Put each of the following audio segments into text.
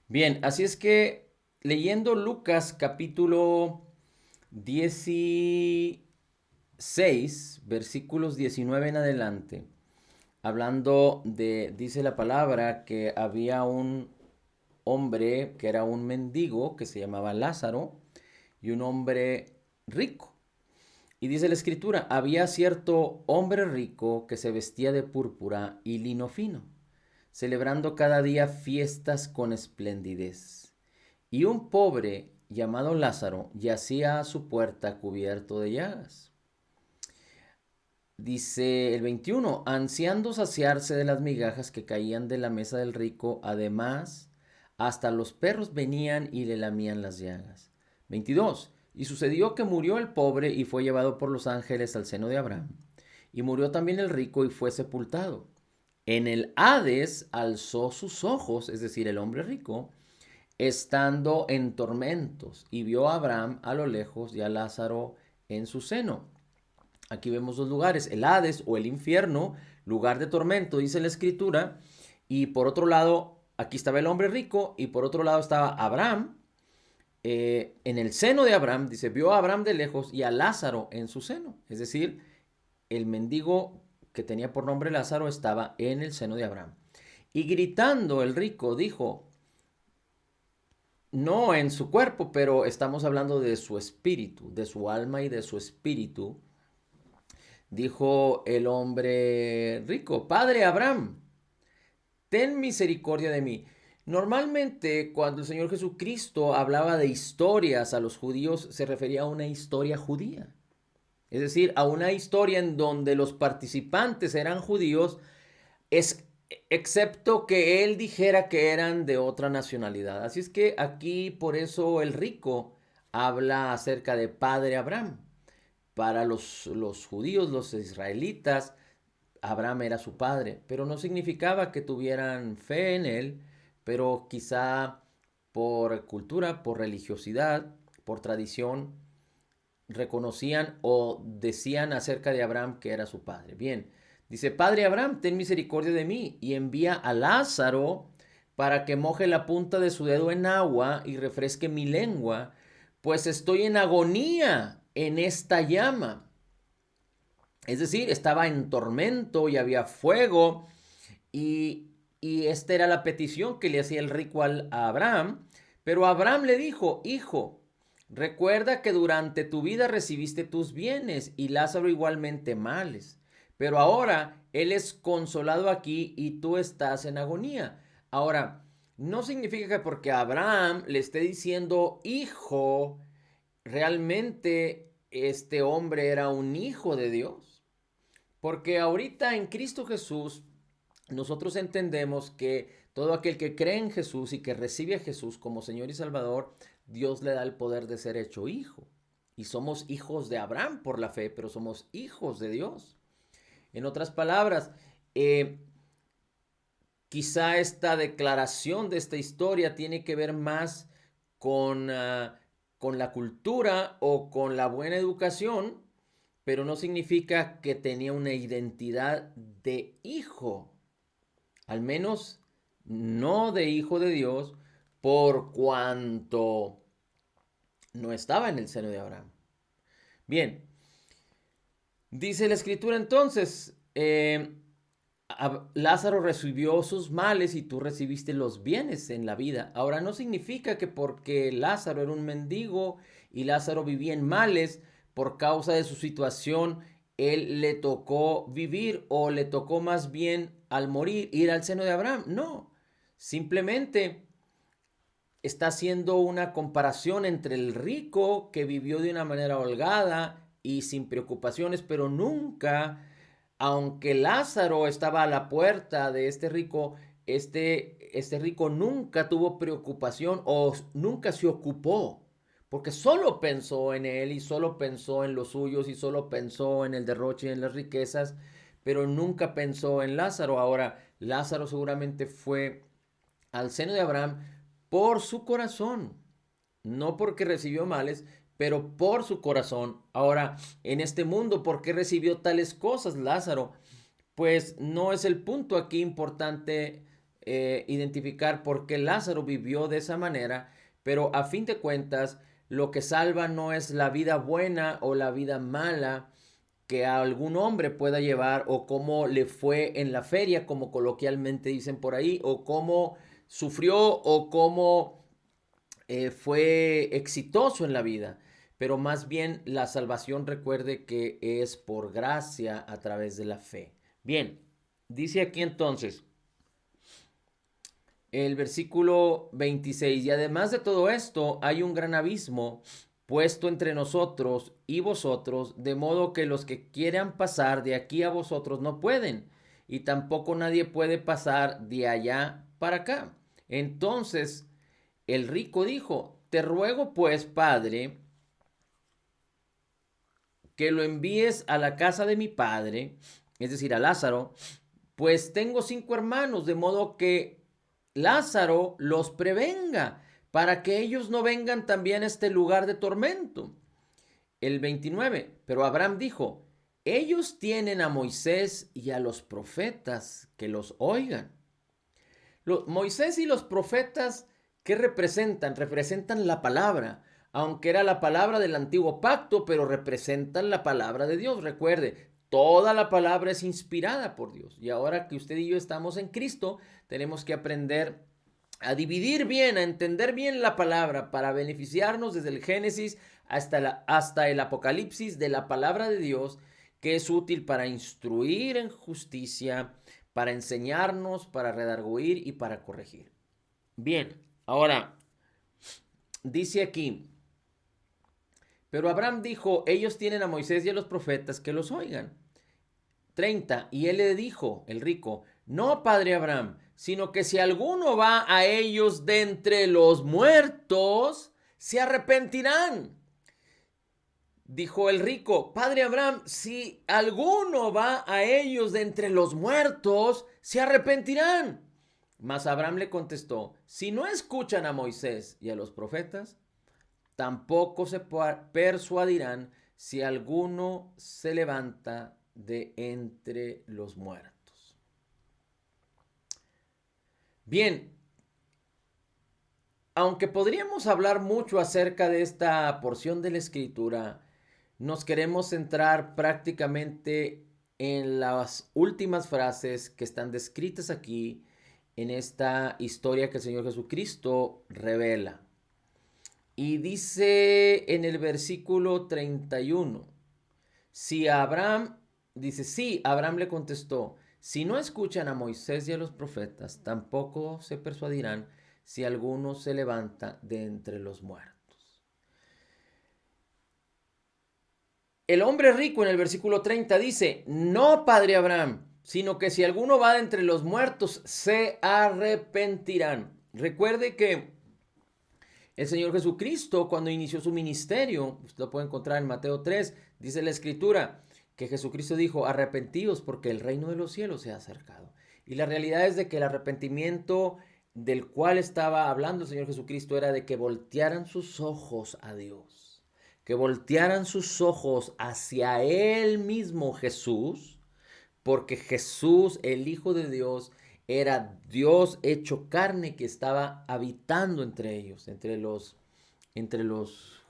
Bien, así es que leyendo Lucas capítulo 16, versículos 19 en adelante, hablando de, dice la palabra, que había un hombre que era un mendigo que se llamaba Lázaro y un hombre rico. Y dice la escritura, había cierto hombre rico que se vestía de púrpura y lino fino, celebrando cada día fiestas con esplendidez. Y un pobre llamado Lázaro yacía a su puerta cubierto de llagas. Dice el 21, ansiando saciarse de las migajas que caían de la mesa del rico, además, hasta los perros venían y le lamían las llagas. 22, y sucedió que murió el pobre y fue llevado por los ángeles al seno de Abraham. Y murió también el rico y fue sepultado. En el Hades alzó sus ojos, es decir, el hombre rico, estando en tormentos, y vio a Abraham a lo lejos y a Lázaro en su seno. Aquí vemos dos lugares, el Hades o el infierno, lugar de tormento, dice la escritura, y por otro lado, aquí estaba el hombre rico, y por otro lado estaba Abraham, en el seno de Abraham, dice, vio a Abraham de lejos y a Lázaro en su seno, es decir, el mendigo que tenía por nombre Lázaro estaba en el seno de Abraham. Y gritando el rico dijo, no en su cuerpo, pero estamos hablando de su espíritu, de su alma y de su espíritu. Dijo el hombre rico, Padre Abraham, ten misericordia de mí. Normalmente cuando el Señor Jesucristo hablaba de historias a los judíos, se refería a una historia judía. Es decir, a una historia en donde los participantes eran judíos, es, excepto que él dijera que eran de otra nacionalidad. Así es que aquí por eso el rico habla acerca de Padre Abraham. Para los judíos, los israelitas, Abraham era su padre, pero no significaba que tuvieran fe en él, pero quizá por cultura, por religiosidad, por tradición, reconocían o decían acerca de Abraham que era su padre. Bien, dice, Padre Abraham, ten misericordia de mí y envía a Lázaro para que moje la punta de su dedo en agua y refresque mi lengua, pues estoy en agonía en esta llama. Es decir, estaba en tormento y había fuego y esta era la petición que le hacía el rico a Abraham. Pero Abraham le dijo, hijo, recuerda que durante tu vida recibiste tus bienes y Lázaro igualmente males. Pero ahora él es consolado aquí y tú estás en agonía. Ahora, no significa que porque Abraham le esté diciendo hijo, realmente este hombre era un hijo de Dios. Porque ahorita en Cristo Jesús nosotros entendemos que todo aquel que cree en Jesús y que recibe a Jesús como Señor y Salvador, Dios le da el poder de ser hecho hijo. Y somos hijos de Abraham por la fe, pero somos hijos de Dios. En otras palabras, eh, quizá esta declaración de esta historia tiene que ver más con la cultura o con la buena educación, pero no significa que tenía una identidad de hijo, al menos no de hijo de Dios, por cuanto no estaba en el seno de Abraham. Bien, dice la escritura entonces, Lázaro recibió sus males y tú recibiste los bienes en la vida. Ahora no significa que porque Lázaro era un mendigo y Lázaro vivía en males por causa de su situación, él le tocó vivir o le tocó más bien al morir ir al seno de Abraham. No, simplemente está haciendo una comparación entre el rico que vivió de una manera holgada y sin preocupaciones, pero nunca, aunque Lázaro estaba a la puerta de este rico, este rico nunca tuvo preocupación o nunca se ocupó, porque solo pensó en él y solo pensó en los suyos y solo pensó en el derroche y en las riquezas, pero nunca pensó en Lázaro. Ahora, Lázaro seguramente fue al seno de Abraham por su corazón, no porque recibió males, pero por su corazón. Ahora, en este mundo, ¿por qué recibió tales cosas Lázaro? Pues no es el punto aquí importante identificar por qué Lázaro vivió de esa manera, pero a fin de cuentas, lo que salva no es la vida buena o la vida mala que a algún hombre pueda llevar, o cómo le fue en la feria, como coloquialmente dicen por ahí, o cómo sufrió, o cómo fue exitoso en la vida. Pero más bien la salvación, recuerde que es por gracia a través de la fe. Bien, dice aquí entonces el versículo 26: y además de todo esto, hay un gran abismo puesto entre nosotros y vosotros, de modo que los que quieran pasar de aquí a vosotros no pueden, y tampoco nadie puede pasar de allá para acá. Entonces el rico dijo: te ruego pues, padre, que lo envíes a la casa de mi padre, es decir, a Lázaro, pues tengo 5 hermanos, de modo que Lázaro los prevenga, para que ellos no vengan también a este lugar de tormento. El 29, pero Abraham dijo: ellos tienen a Moisés y a los profetas, que los oigan. Moisés y los profetas, ¿qué representan? Representan la palabra, aunque era la palabra del antiguo pacto, pero representan la palabra de Dios. Recuerde, toda la palabra es inspirada por Dios. Y ahora que usted y yo estamos en Cristo, tenemos que aprender a dividir bien, a entender bien la palabra para beneficiarnos desde el Génesis hasta el Apocalipsis de la palabra de Dios, que es útil para instruir en justicia, para enseñarnos, para redarguir y para corregir. Bien, ahora dice aquí: pero Abraham dijo: ellos tienen a Moisés y a los profetas, que los oigan. 30, y él le dijo, el rico: no, padre Abraham, sino que si alguno va a ellos de entre los muertos, se arrepentirán. Dijo el rico: padre Abraham, si alguno va a ellos de entre los muertos, se arrepentirán. Mas Abraham le contestó: si no escuchan a Moisés y a los profetas, tampoco se persuadirán si alguno se levanta de entre los muertos. Bien, aunque podríamos hablar mucho acerca de esta porción de la Escritura, nos queremos centrar prácticamente en las últimas frases que están descritas aquí en esta historia que el Señor Jesucristo revela. Y dice en el versículo 31, si Abraham, dice, sí, Abraham le contestó: si no escuchan a Moisés y a los profetas, tampoco se persuadirán si alguno se levanta de entre los muertos. El hombre rico en el versículo 30 dice: no, padre Abraham, sino que si alguno va de entre los muertos, se arrepentirán. Recuerde que el Señor Jesucristo, cuando inició su ministerio, usted lo puede encontrar en Mateo 3, dice la Escritura que Jesucristo dijo: arrepentíos porque el reino de los cielos se ha acercado. Y la realidad es de que el arrepentimiento del cual estaba hablando el Señor Jesucristo era de que voltearan sus ojos a Dios, que voltearan sus ojos hacia Él mismo, Jesús, porque Jesús, el Hijo de Dios, era Dios hecho carne que estaba habitando entre ellos, entre los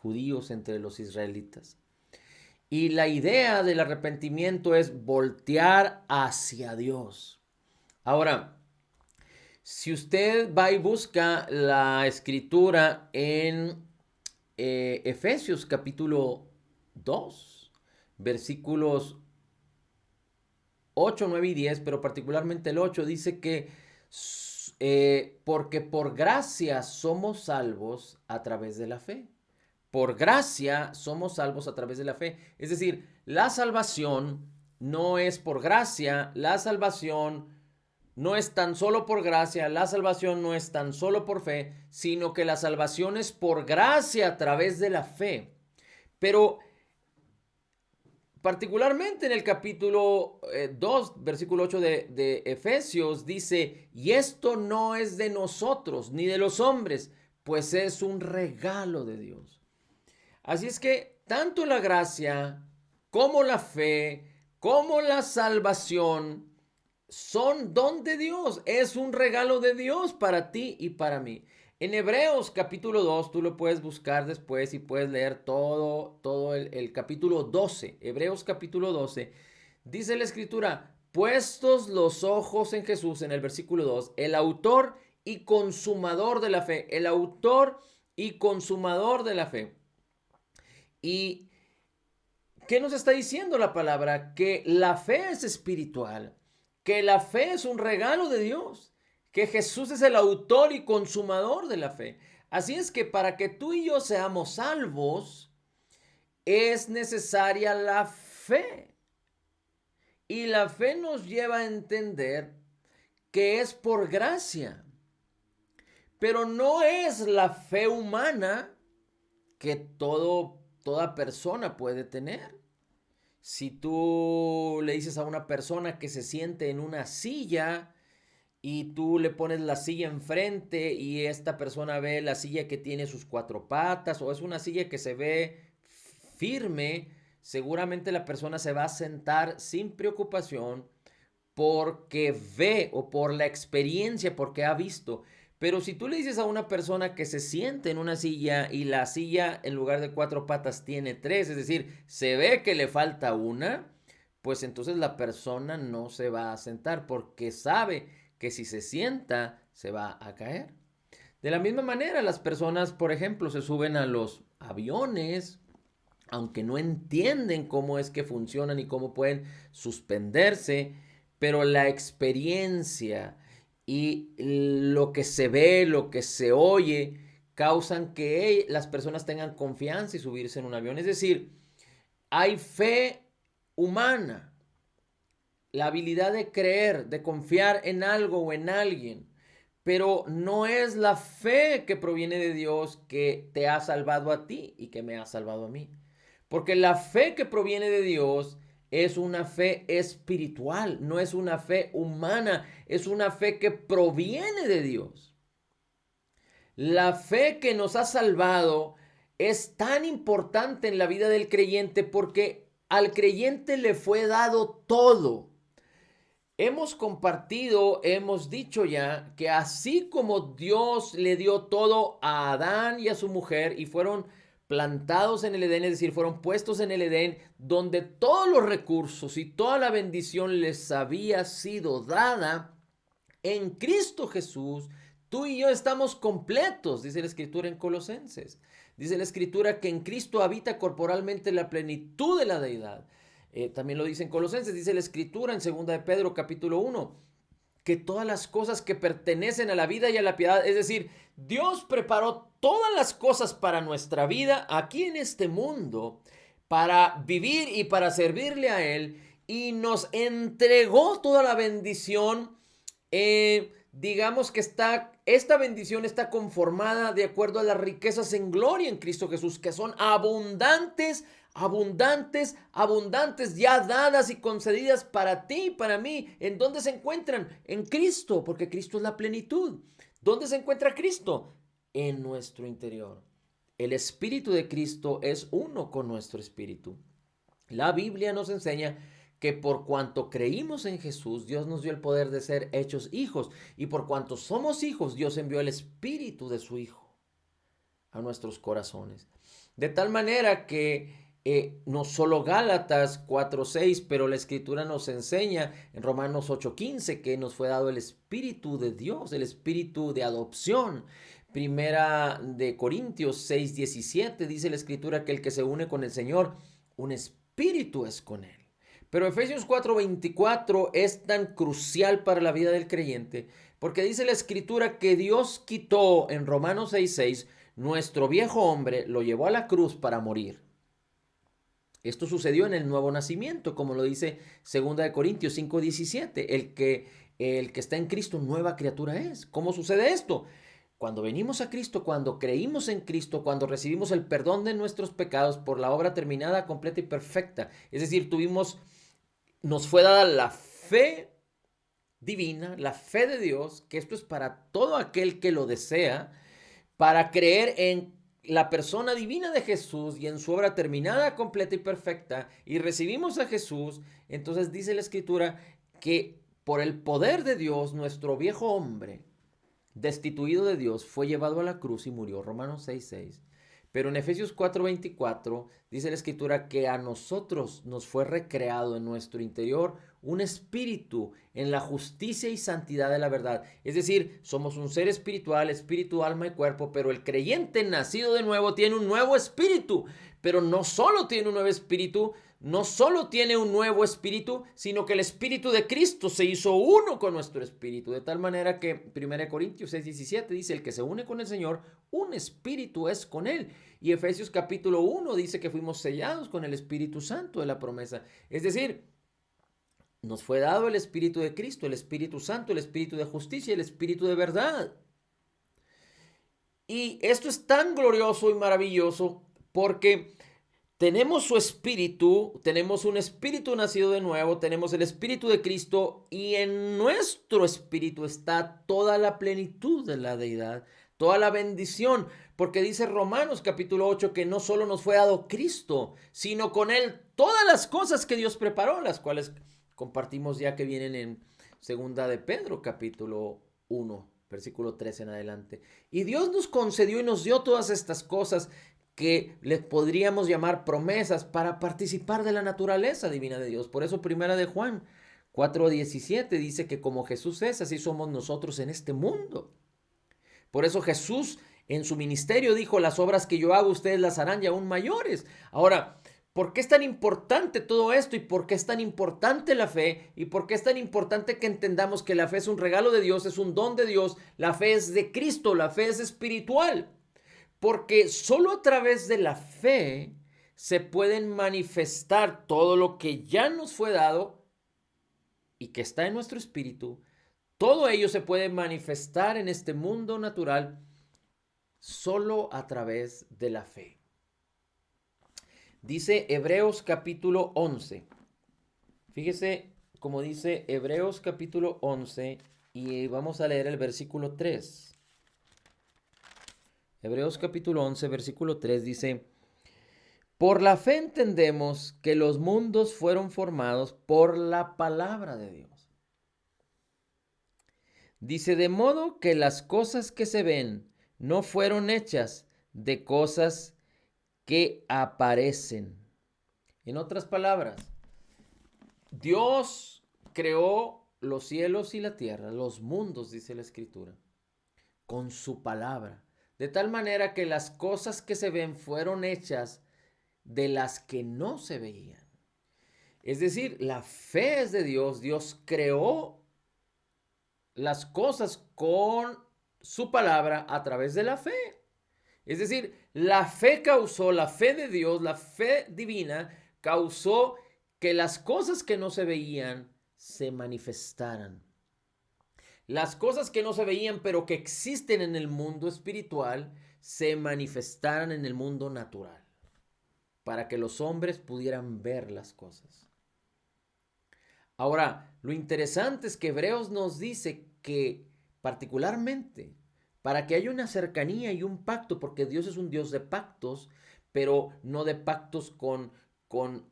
judíos, entre los israelitas. Y la idea del arrepentimiento es voltear hacia Dios. Ahora, si usted va y busca la escritura en Efesios capítulo 2, versículos 8, 9 y 10, pero particularmente el 8 dice que porque por gracia somos salvos a través de la fe. Por gracia somos salvos a través de la fe. Es decir, la salvación no es por gracia, la salvación no es tan solo por gracia, la salvación no es tan solo por fe, sino que la salvación es por gracia a través de la fe. Pero particularmente en el capítulo 2, versículo 8 de Efesios, dice: y esto no es de nosotros, ni de los hombres, pues es un regalo de Dios. Así es que tanto la gracia, como la fe, como la salvación, son don de Dios, es un regalo de Dios para ti y para mí. En Hebreos capítulo 2, tú lo puedes buscar después y puedes leer todo el capítulo 12. Hebreos capítulo 12, dice la escritura, puestos los ojos en Jesús, en el versículo 2, el autor y consumador de la fe, el autor y consumador de la fe. ¿Y qué nos está diciendo la palabra? Que la fe es espiritual, que la fe es un regalo de Dios, que Jesús es el autor y consumador de la fe. Así es que para que tú y yo seamos salvos, es necesaria la fe. Y la fe nos lleva a entender que es por gracia, pero no es la fe humana que toda persona puede tener. Si tú le dices a una persona que se siente en una silla y tú le pones la silla enfrente y esta persona ve la silla que tiene sus cuatro patas o es una silla que se ve firme, seguramente la persona se va a sentar sin preocupación porque ve o por la experiencia, porque ha visto. Pero si tú le dices a una persona que se siente en una silla y la silla en lugar de cuatro patas tiene tres, es decir, se ve que le falta una, pues entonces la persona no se va a sentar porque sabe que si se sienta se va a caer. De la misma manera, las personas, por ejemplo, se suben a los aviones, aunque no entienden cómo es que funcionan y cómo pueden suspenderse, pero la experiencia y lo que se ve, lo que se oye, causan que las personas tengan confianza y subirse en un avión. Es decir, hay fe humana, la habilidad de creer, de confiar en algo o en alguien, pero no es la fe que proviene de Dios que te ha salvado a ti y que me ha salvado a mí. Porque la fe que proviene de Dios es una fe espiritual, no es una fe humana, es una fe que proviene de Dios. La fe que nos ha salvado es tan importante en la vida del creyente porque al creyente le fue dado todo. Hemos compartido, hemos dicho ya que así como Dios le dio todo a Adán y a su mujer y fueron plantados en el Edén, es decir, fueron puestos en el Edén, donde todos los recursos y toda la bendición les había sido dada, en Cristo Jesús, tú y yo estamos completos, dice la Escritura en Colosenses. Dice la Escritura que en Cristo habita corporalmente la plenitud de la deidad. También lo dice en Colosenses, dice la Escritura en 2 de Pedro capítulo 1, que todas las cosas que pertenecen a la vida y a la piedad, es decir, Dios preparó todas las cosas para nuestra vida aquí en este mundo, para vivir y para servirle a Él, y nos entregó toda la bendición. Digamos que esta bendición está conformada de acuerdo a las riquezas en gloria en Cristo Jesús, que son abundantes, abundantes, abundantes, ya dadas y concedidas para ti y para mí. ¿En dónde se encuentran? En Cristo, porque Cristo es la plenitud. ¿Dónde se encuentra Cristo? En nuestro interior. El Espíritu de Cristo es uno con nuestro espíritu. La Biblia nos enseña que por cuanto creímos en Jesús, Dios nos dio el poder de ser hechos hijos. Y por cuanto somos hijos, Dios envió el Espíritu de su Hijo a nuestros corazones. De tal manera que no solo Gálatas 4:6, pero la Escritura nos enseña en Romanos 8:15 que nos fue dado el Espíritu de Dios, el Espíritu de adopción. Primera de Corintios 6:17 dice la Escritura que el que se une con el Señor, un espíritu es con él. Pero Efesios 4:24 es tan crucial para la vida del creyente porque dice la Escritura que Dios quitó en Romanos 6:6 nuestro viejo hombre, lo llevó a la cruz para morir. Esto sucedió en el nuevo nacimiento, como lo dice 2 de Corintios 5:17. El que está en Cristo, nueva criatura es. ¿Cómo sucede esto? Cuando venimos a Cristo, cuando creímos en Cristo, cuando recibimos el perdón de nuestros pecados por la obra terminada, completa y perfecta. Es decir, nos fue dada la fe divina, la fe de Dios, que esto es para todo aquel que lo desea, para creer en la persona divina de Jesús y en su obra terminada, completa y perfecta, y recibimos a Jesús. Entonces dice la Escritura que por el poder de Dios, nuestro viejo hombre, destituido de Dios, fue llevado a la cruz y murió. Romanos 6:6. Pero en Efesios 4:24 dice la Escritura que a nosotros nos fue recreado en nuestro interior un espíritu en la justicia y santidad de la verdad. Es decir, somos un ser espiritual, espíritu, alma y cuerpo, pero el creyente nacido de nuevo tiene un nuevo espíritu. Pero no solo tiene un nuevo espíritu, no solo tiene un nuevo espíritu, sino que el espíritu de Cristo se hizo uno con nuestro espíritu. De tal manera que 1 Corintios 6:17 dice, el que se une con el Señor, un espíritu es con él. Y Efesios capítulo 1 dice que fuimos sellados con el Espíritu Santo de la promesa. Es decir, nos fue dado el Espíritu de Cristo, el Espíritu Santo, el Espíritu de justicia y el Espíritu de verdad. Y esto es tan glorioso y maravilloso porque tenemos su espíritu, tenemos un espíritu nacido de nuevo, tenemos el Espíritu de Cristo y en nuestro espíritu está toda la plenitud de la deidad, toda la bendición, porque dice Romanos capítulo 8 que no solo nos fue dado Cristo, sino con él todas las cosas que Dios preparó, las cuales compartimos ya que vienen en segunda de Pedro capítulo 1, versículo 13 en adelante. Y Dios nos concedió y nos dio todas estas cosas que les podríamos llamar promesas para participar de la naturaleza divina de Dios. Por eso primera de Juan 4:17 dice que como Jesús es, así somos nosotros en este mundo. Por eso Jesús en su ministerio dijo, las obras que yo hago ustedes las harán y aún mayores. Ahora, ¿por qué es tan importante todo esto? ¿Y por qué es tan importante la fe? ¿Y por qué es tan importante que entendamos que la fe es un regalo de Dios, es un don de Dios? La fe es de Cristo, la fe es espiritual. Porque solo a través de la fe se pueden manifestar todo lo que ya nos fue dado y que está en nuestro espíritu. Todo ello se puede manifestar en este mundo natural solo a través de la fe. Dice Hebreos capítulo 11. Fíjese cómo dice Hebreos capítulo 11 y vamos a leer el versículo 3. Hebreos capítulo 11, versículo 3 dice, por la fe entendemos que los mundos fueron formados por la palabra de Dios. Dice, de modo que las cosas que se ven no fueron hechas de cosas que aparecen. En otras palabras, Dios creó los cielos y la tierra, los mundos, dice la Escritura, con su palabra. De tal manera que las cosas que se ven fueron hechas de las que no se veían. Es decir, la fe es de Dios. Dios creó las cosas con su palabra a través de la fe. Es decir, la fe causó, la fe de Dios, la fe divina, causó que las cosas que no se veían se manifestaran. Las cosas que no se veían, pero que existen en el mundo espiritual, se manifestaran en el mundo natural, para que los hombres pudieran ver las cosas. Ahora, lo interesante es que Hebreos nos dice que particularmente para que haya una cercanía y un pacto, porque Dios es un Dios de pactos, pero no de pactos con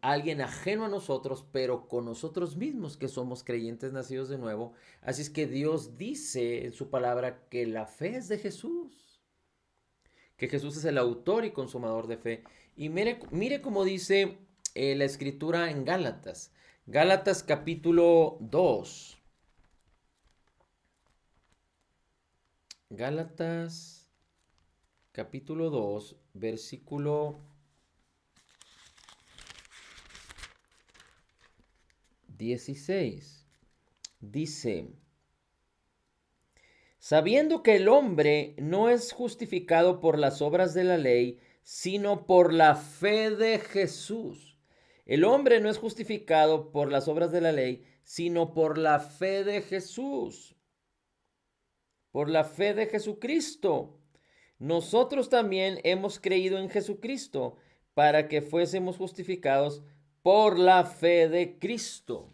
alguien ajeno a nosotros, pero con nosotros mismos que somos creyentes nacidos de nuevo. Así es que Dios dice en su palabra que la fe es de Jesús, que Jesús es el autor y consumador de fe. Y mire cómo dice la escritura en Gálatas. Gálatas capítulo 2. Gálatas capítulo 2, versículo 16. Dice, sabiendo que el hombre no es justificado por las obras de la ley, sino por la fe de Jesús. El hombre no es justificado por las obras de la ley, sino por la fe de Jesús. Por la fe de Jesucristo. Nosotros también hemos creído en Jesucristo para que fuésemos justificados por la fe de Cristo.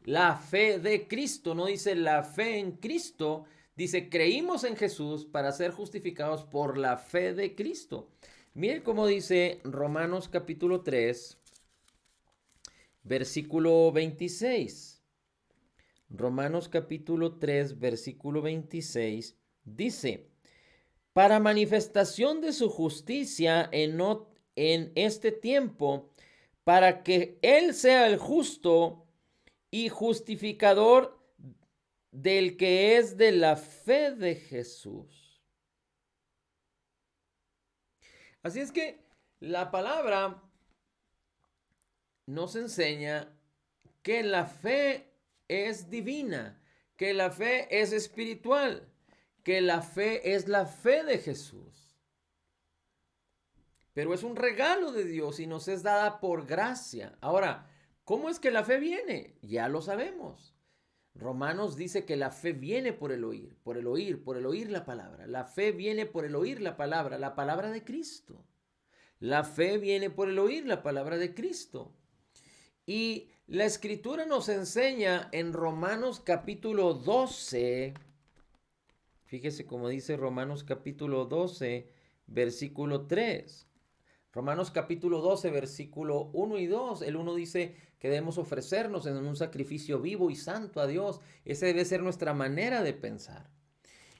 La fe de Cristo, no dice la fe en Cristo, dice creímos en Jesús para ser justificados por la fe de Cristo. Miren cómo dice Romanos capítulo 3, versículo 26. Romanos capítulo 3, versículo 26, dice, para manifestación de su justicia en este tiempo, para que Él sea el justo y justificador del que es de la fe de Jesús. Así es que la palabra nos enseña que la fe es divina, que la fe es espiritual, que la fe es la fe de Jesús. Pero es un regalo de Dios y nos es dada por gracia. Ahora, ¿cómo es que la fe viene? Ya lo sabemos. Romanos dice que la fe viene por el oír, por el oír la palabra. La fe viene por el oír la palabra de Cristo. La fe viene por el oír la palabra de Cristo. Y la escritura nos enseña en Romanos capítulo 12, fíjese cómo dice Romanos capítulo 12, versículo 3. Romanos capítulo 12, versículo 1 y 2. El 1 dice que debemos ofrecernos en un sacrificio vivo y santo a Dios. Esa debe ser nuestra manera de pensar.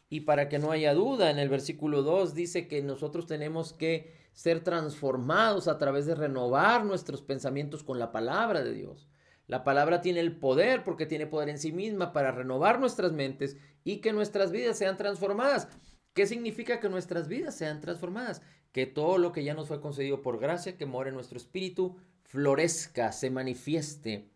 Y para que no haya duda, en el versículo 2 dice que nosotros tenemos que ser transformados a través de renovar nuestros pensamientos con la palabra de Dios. La palabra tiene el poder, porque tiene poder en sí misma, para renovar nuestras mentes y que nuestras vidas sean transformadas. ¿Qué significa que nuestras vidas sean transformadas? Que todo lo que ya nos fue concedido por gracia, que mora en nuestro espíritu, florezca, se manifieste.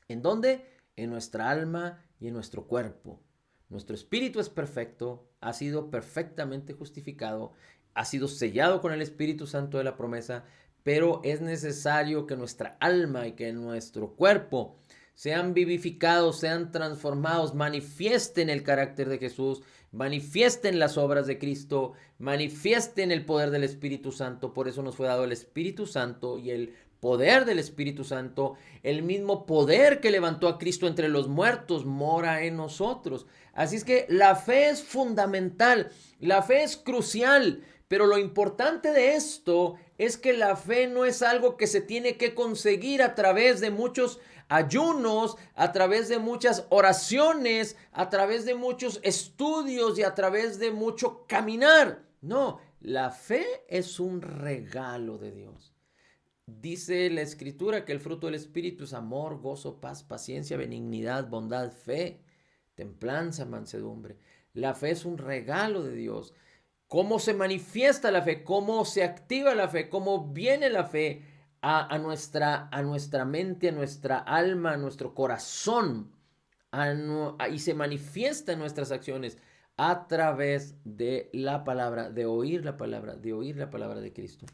¿En dónde? En nuestra alma y en nuestro cuerpo. Nuestro espíritu es perfecto, ha sido perfectamente justificado, ha sido sellado con el Espíritu Santo de la promesa, pero es necesario que nuestra alma y que nuestro cuerpo sean vivificados, sean transformados, manifiesten el carácter de Jesús, manifiesten las obras de Cristo, manifiesten el poder del Espíritu Santo. Por eso nos fue dado el Espíritu Santo y el poder del Espíritu Santo, el mismo poder que levantó a Cristo entre los muertos, mora en nosotros. Así es que la fe es fundamental, la fe es crucial, pero lo importante de esto es que la fe no es algo que se tiene que conseguir a través de muchos ayunos, a través de muchas oraciones, a través de muchos estudios y a través de mucho caminar. No, la fe es un regalo de Dios. Dice la escritura que el fruto del Espíritu es amor, gozo, paz, paciencia, benignidad, bondad, fe, templanza, mansedumbre. La fe es un regalo de Dios. ¿Cómo se manifiesta la fe? ¿Cómo se activa la fe? ¿Cómo viene la fe a nuestra mente, a nuestra alma, a nuestro corazón? Y se manifiesta en nuestras acciones a través de la palabra, de oír la palabra de Cristo.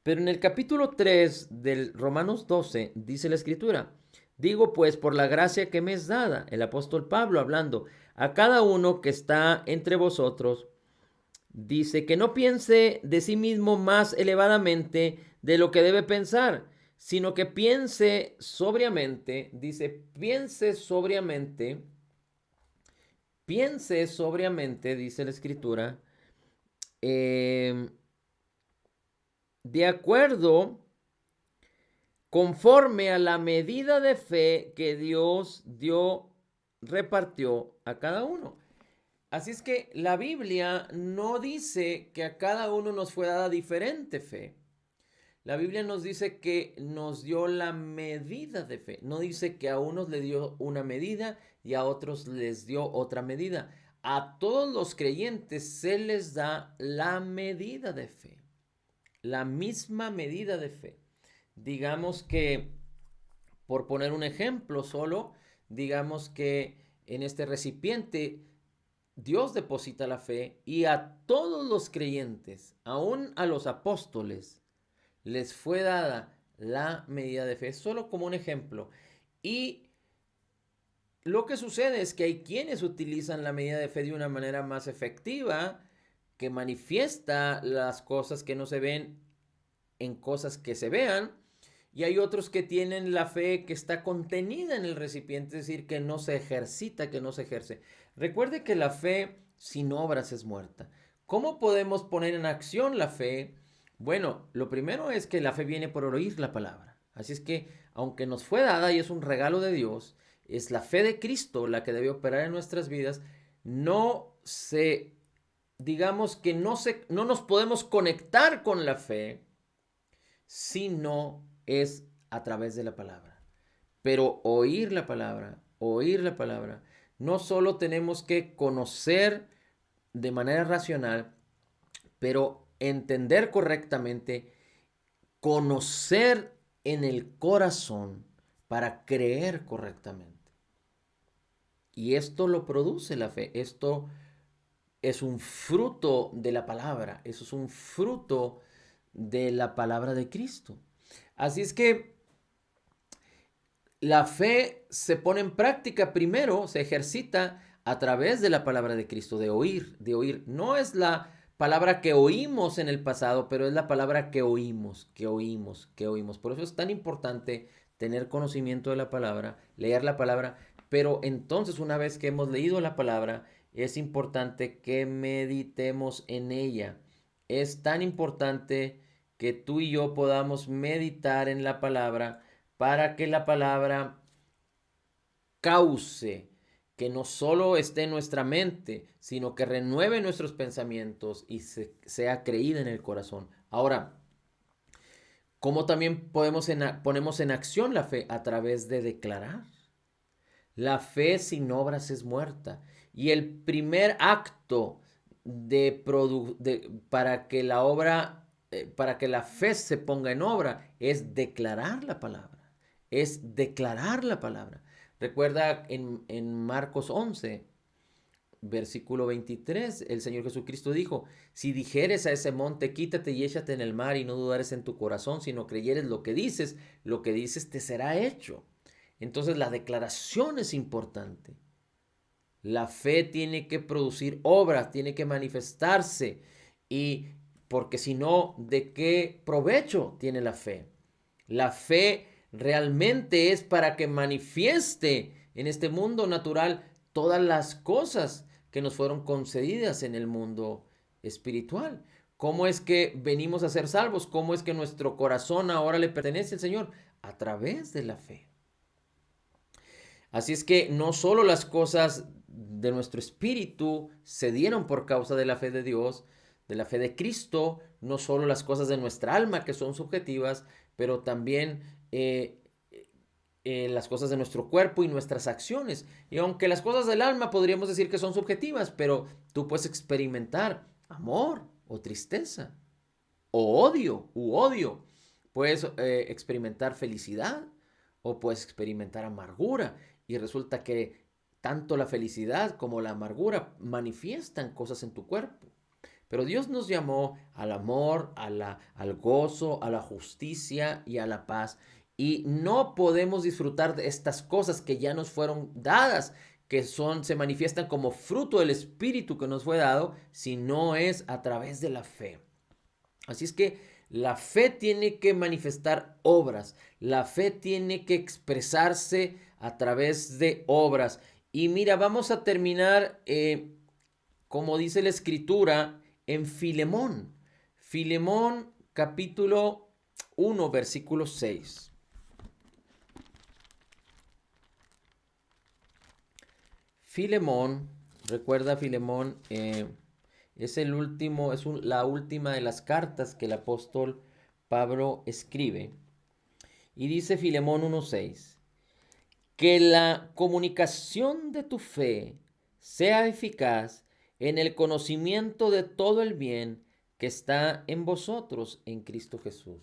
Pero en el capítulo 3 del Romanos 12 dice la escritura, digo pues por la gracia que me es dada, el apóstol Pablo hablando, a cada uno que está entre vosotros, dice que no piense de sí mismo más elevadamente de lo que debe pensar, sino que piense sobriamente, dice, piense sobriamente, dice la escritura, de acuerdo, conforme a la medida de fe que Dios repartió a cada uno. Así es que la Biblia no dice que a cada uno nos fue dada diferente fe. La Biblia nos dice que nos dio la medida de fe. No dice que a unos le dio una medida y a otros les dio otra medida. A todos los creyentes se les da la medida de fe. La misma medida de fe. Digamos que, por poner un ejemplo solo, digamos que en este recipiente Dios deposita la fe y a todos los creyentes, aún a los apóstoles, les fue dada la medida de fe, solo como un ejemplo. Y lo que sucede es que hay quienes utilizan la medida de fe de una manera más efectiva, que manifiesta las cosas que no se ven en cosas que se vean, y hay otros que tienen la fe que está contenida en el recipiente, es decir, que no se ejercita, que no se ejerce. Recuerde que la fe sin obras es muerta. ¿Cómo podemos poner en acción la fe? Bueno, lo primero es que la fe viene por oír la palabra. Así es que, aunque nos fue dada y es un regalo de Dios, es la fe de Cristo la que debe operar en nuestras vidas, no se, digamos que no nos podemos conectar con la fe si no es a través de la palabra. Pero oír la palabra, no solo tenemos que conocer de manera racional, pero entender correctamente, conocer en el corazón para creer correctamente. Y esto lo produce la fe. Esto es un fruto de la palabra. Eso es un fruto de la palabra de Cristo. Así es que la fe se pone en práctica primero, se ejercita a través de la palabra de Cristo, de oír, de oír. No es la palabra que oímos en el pasado, pero es la palabra que oímos, que oímos, que oímos. Por eso es tan importante tener conocimiento de la palabra, leer la palabra, pero entonces una vez que hemos leído la palabra, es importante que meditemos en ella. Es tan importante que tú y yo podamos meditar en la palabra para que la palabra cause que no solo esté en nuestra mente, sino que renueve nuestros pensamientos y sea creída en el corazón. Ahora, ¿cómo también ponemos en acción la fe? A través de declarar. La fe sin obras es muerta. Y el primer acto para que la obra, para que la fe se ponga en obra, es declarar la palabra. Es declarar la palabra. Recuerda en Marcos 11, versículo 23, el Señor Jesucristo dijo: si dijeres a ese monte, quítate y échate en el mar, y no dudares en tu corazón, sino creyeres lo que dices te será hecho. Entonces la declaración es importante. La fe tiene que producir obras, tiene que manifestarse. Y porque si no, ¿de qué provecho tiene la fe? La fe realmente es para que manifieste en este mundo natural todas las cosas que nos fueron concedidas en el mundo espiritual. ¿Cómo es que venimos a ser salvos? ¿Cómo es que nuestro corazón ahora le pertenece al Señor? A través de la fe. Así es que no solo las cosas de nuestro espíritu se dieron por causa de la fe de Dios, de la fe de Cristo, no solo las cosas de nuestra alma que son subjetivas, pero también las cosas de nuestro cuerpo y nuestras acciones. Y aunque las cosas del alma podríamos decir que son subjetivas, pero tú puedes experimentar amor o tristeza, o odio u odio. Puedes experimentar felicidad o puedes experimentar amargura. Y resulta que tanto la felicidad como la amargura manifiestan cosas en tu cuerpo. Pero Dios nos llamó al amor, al gozo, a la justicia y a la paz. Y no podemos disfrutar de estas cosas que ya nos fueron dadas, que se manifiestan como fruto del Espíritu que nos fue dado, si no es a través de la fe. Así es que la fe tiene que manifestar obras, la fe tiene que expresarse a través de obras. Y mira, vamos a terminar, como dice la Escritura, en Filemón. Filemón capítulo 1, versículo 6. Filemón, recuerda Filemón, es la última de las cartas que el apóstol Pablo escribe. Y dice Filemón 1:6, que la comunicación de tu fe sea eficaz en el conocimiento de todo el bien que está en vosotros en Cristo Jesús.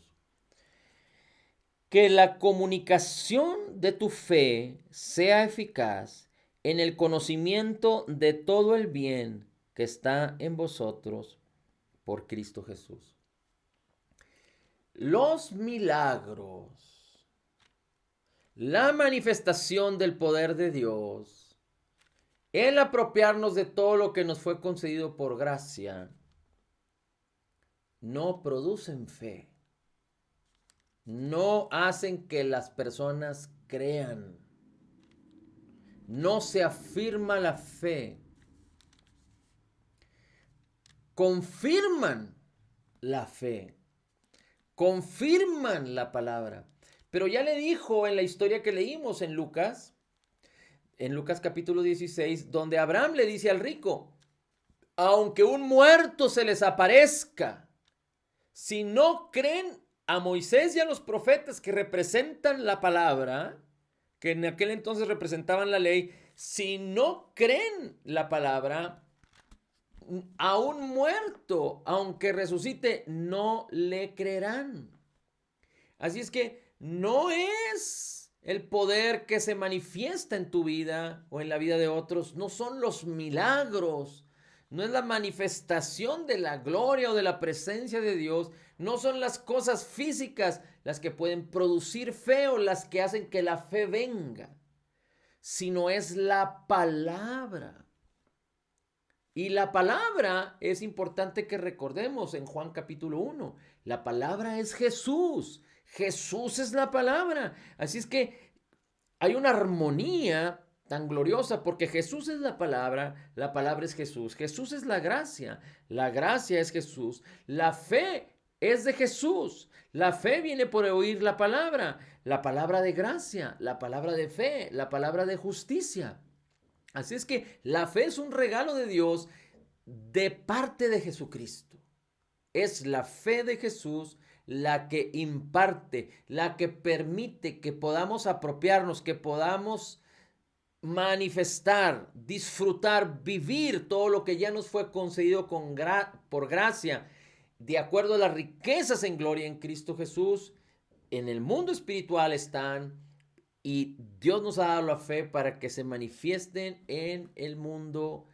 Que la comunicación de tu fe sea eficaz en el conocimiento de todo el bien que está en vosotros por Cristo Jesús. Los milagros, la manifestación del poder de Dios, el apropiarnos de todo lo que nos fue concedido por gracia, no producen fe, no hacen que las personas crean, no se afirma la fe, confirman la fe, confirman la palabra. Pero ya le dijo en la historia que leímos en Lucas, en Lucas capítulo 16, donde Abraham le dice al rico, aunque un muerto se les aparezca, si no creen a Moisés y a los profetas que representan la palabra, que en aquel entonces representaban la ley, si no creen la palabra, a un muerto, aunque resucite, no le creerán. Así es que no es el poder que se manifiesta en tu vida o en la vida de otros, no son los milagros, no es la manifestación de la gloria o de la presencia de Dios, no son las cosas físicas las que pueden producir fe o las que hacen que la fe venga, sino es la palabra. Y la palabra es importante que recordemos en Juan capítulo 1. La palabra es Jesús. Jesús es la palabra. Así es que hay una armonía tan gloriosa porque Jesús es la palabra es Jesús. Jesús es la gracia es Jesús. La fe es de Jesús. La fe viene por oír la palabra de gracia, la palabra de fe, la palabra de justicia. Así es que la fe es un regalo de Dios de parte de Jesucristo. Es la fe de Jesús la que imparte, la que permite que podamos apropiarnos, que podamos manifestar, disfrutar, vivir todo lo que ya nos fue concedido por gracia, de acuerdo a las riquezas en gloria en Cristo Jesús. En el mundo espiritual están, y Dios nos ha dado la fe para que se manifiesten en el mundo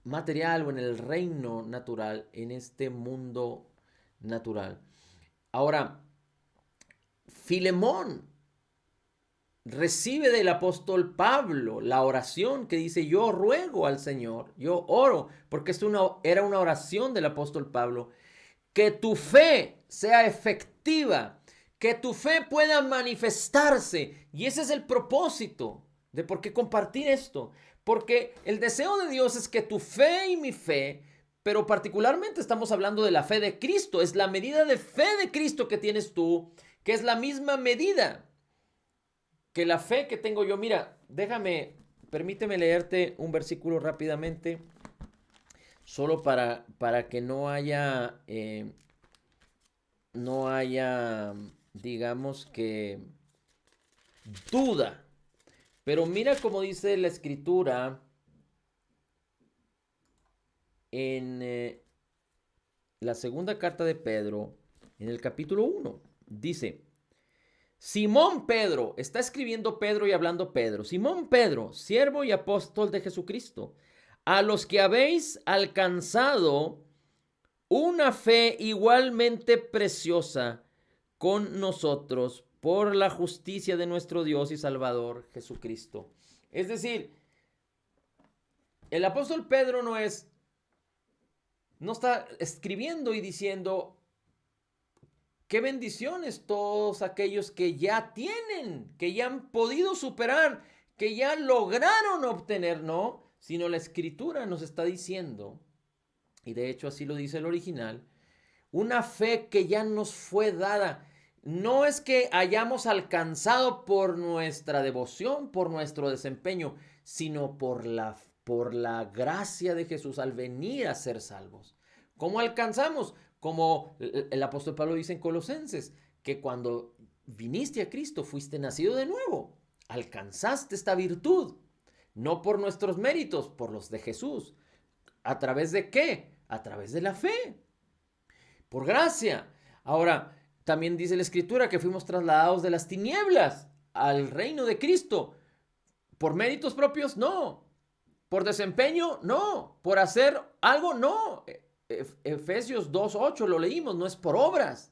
material o en el reino natural, en este mundo natural. Ahora, Filemón recibe del apóstol Pablo la oración que dice, yo ruego al Señor, yo oro, porque era una oración del apóstol Pablo, que tu fe sea efectiva, que tu fe pueda manifestarse. Y ese es el propósito de por qué compartir esto. Porque el deseo de Dios es que tu fe y mi fe, pero particularmente estamos hablando de la fe de Cristo, es la medida de fe de Cristo que tienes tú, que es la misma medida que la fe que tengo yo. Mira, permíteme leerte un versículo rápidamente, solo para que no haya, digamos que, duda. Pero mira cómo dice la escritura en la segunda carta de Pedro, en el capítulo 1. Dice, Simón Pedro, está escribiendo Pedro y hablando Pedro. Simón Pedro, siervo y apóstol de Jesucristo, a los que habéis alcanzado una fe igualmente preciosa con nosotros por la justicia de nuestro Dios y Salvador Jesucristo. Es decir, el apóstol Pedro no está escribiendo y diciendo, qué bendiciones todos aquellos que ya tienen, que ya han podido superar, que ya lograron obtener, no, sino la escritura nos está diciendo, y de hecho así lo dice el original, una fe que ya nos fue dada. No es que hayamos alcanzado por nuestra devoción, por nuestro desempeño, sino por la gracia de Jesús al venir a ser salvos. ¿Cómo alcanzamos? Como el apóstol Pablo dice en Colosenses, que cuando viniste a Cristo fuiste nacido de nuevo, alcanzaste esta virtud, no por nuestros méritos, por los de Jesús. ¿A través de qué? A través de la fe, por gracia. Ahora, también dice la Escritura que fuimos trasladados de las tinieblas al reino de Cristo. ¿Por méritos propios? No. ¿Por desempeño? No. ¿Por hacer algo? No. Efesios 2:8 lo leímos, no es por obras.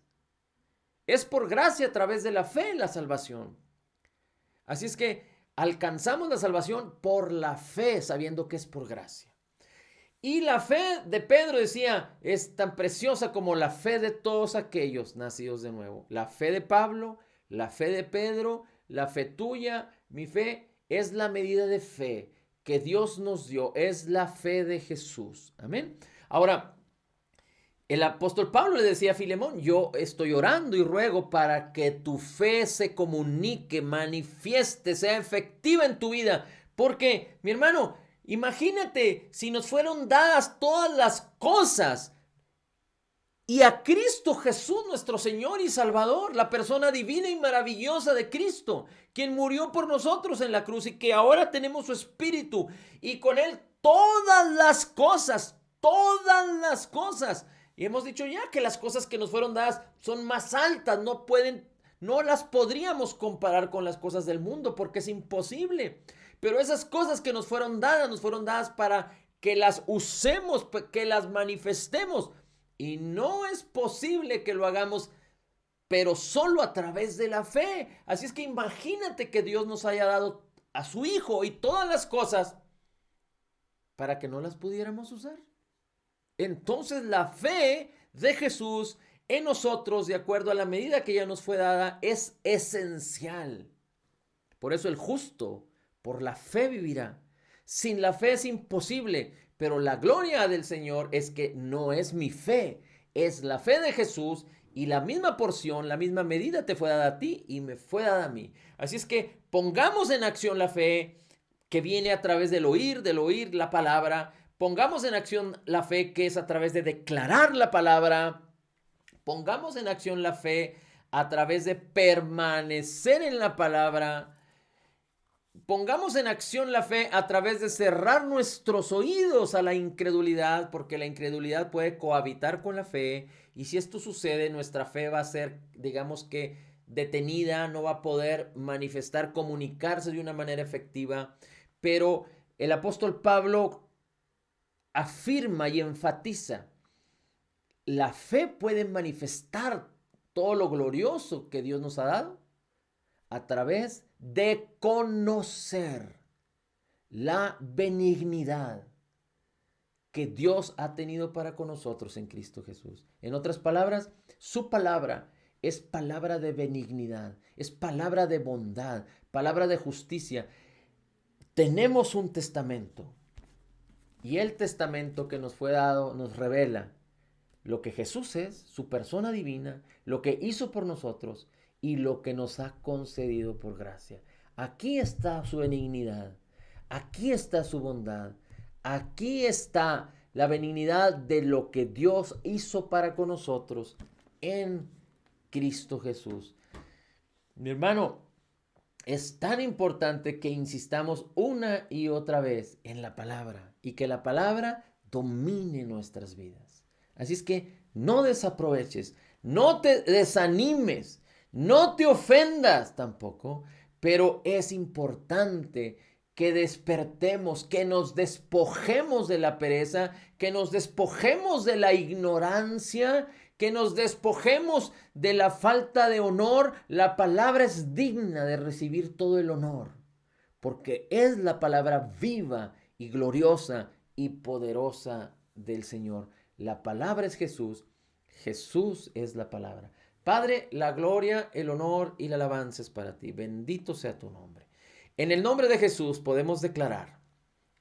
Es por gracia a través de la fe la salvación. Así es que alcanzamos la salvación por la fe, sabiendo que es por gracia. Y la fe de Pedro, decía, es tan preciosa como la fe de todos aquellos nacidos de nuevo. La fe de Pablo, la fe de Pedro, la fe tuya, mi fe, es la medida de fe que Dios nos dio. Es la fe de Jesús. Amén. Ahora, el apóstol Pablo le decía a Filemón, yo estoy orando y ruego para que tu fe se comunique, manifieste, sea efectiva en tu vida, Porque, mi hermano, imagínate si nos fueron dadas todas las cosas y a Cristo Jesús, nuestro Señor y Salvador, la persona divina y maravillosa de Cristo, quien murió por nosotros en la cruz y que ahora tenemos su Espíritu y con Él todas las cosas, todas las cosas. Y hemos dicho ya que las cosas que nos fueron dadas son más altas, no las podríamos comparar con las cosas del mundo porque es imposible. Pero esas cosas que nos fueron dadas para que las usemos, que las manifestemos. Y no es posible que lo hagamos, pero solo a través de la fe. Así es que imagínate que Dios nos haya dado a su Hijo y todas las cosas para que no las pudiéramos usar. Entonces la fe de Jesús en nosotros, de acuerdo a la medida que ya nos fue dada, es esencial. Por eso el justo por la fe vivirá. Sin la fe es imposible, pero la gloria del Señor es que no es mi fe, es la fe de Jesús y la misma porción, la misma medida te fue dada a ti y me fue dada a mí. Así es que pongamos en acción la fe que viene a través del oír la palabra. Pongamos en acción la fe que es a través de declarar la palabra. Pongamos en acción la fe a través de permanecer en la palabra. Pongamos en acción la fe a través de cerrar nuestros oídos a la incredulidad, porque la incredulidad puede cohabitar con la fe, y si esto sucede, nuestra fe va a ser, digamos que, detenida, no va a poder manifestar, comunicarse de una manera efectiva. Pero el apóstol Pablo afirma y enfatiza, la fe puede manifestar todo lo glorioso que Dios nos ha dado a través de conocer la benignidad que Dios ha tenido para con nosotros en Cristo Jesús. En otras palabras, su palabra es palabra de benignidad, es palabra de bondad, palabra de justicia. Tenemos un testamento y el testamento que nos fue dado nos revela lo que Jesús es, su persona divina, lo que hizo por nosotros y lo que nos ha concedido por gracia. Aquí está su benignidad, aquí está su bondad, aquí está la benignidad de lo que Dios hizo para con nosotros en Cristo Jesús. Mi hermano, es tan importante que insistamos una y otra vez en la palabra y que la palabra domine nuestras vidas. Así es que no desaproveches, no te desanimes, no te ofendas tampoco, pero es importante que despertemos, que nos despojemos de la pereza, que nos despojemos de la ignorancia, que nos despojemos de la falta de honor. La palabra es digna de recibir todo el honor, porque es la palabra viva y gloriosa y poderosa del Señor. La palabra es Jesús, Jesús es la palabra. Padre, la gloria, el honor y la alabanza es para ti. Bendito sea tu nombre. En el nombre de Jesús podemos declarar,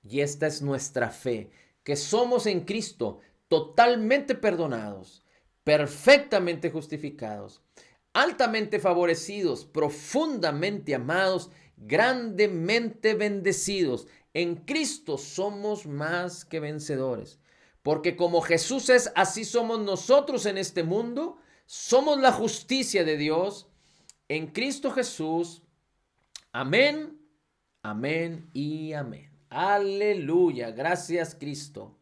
y esta es nuestra fe, que somos en Cristo totalmente perdonados, perfectamente justificados, altamente favorecidos, profundamente amados, grandemente bendecidos. En Cristo somos más que vencedores. Porque como Jesús es, así somos nosotros en este mundo. Somos la justicia de Dios en Cristo Jesús. Amén, amén y amén. Aleluya. Gracias, Cristo.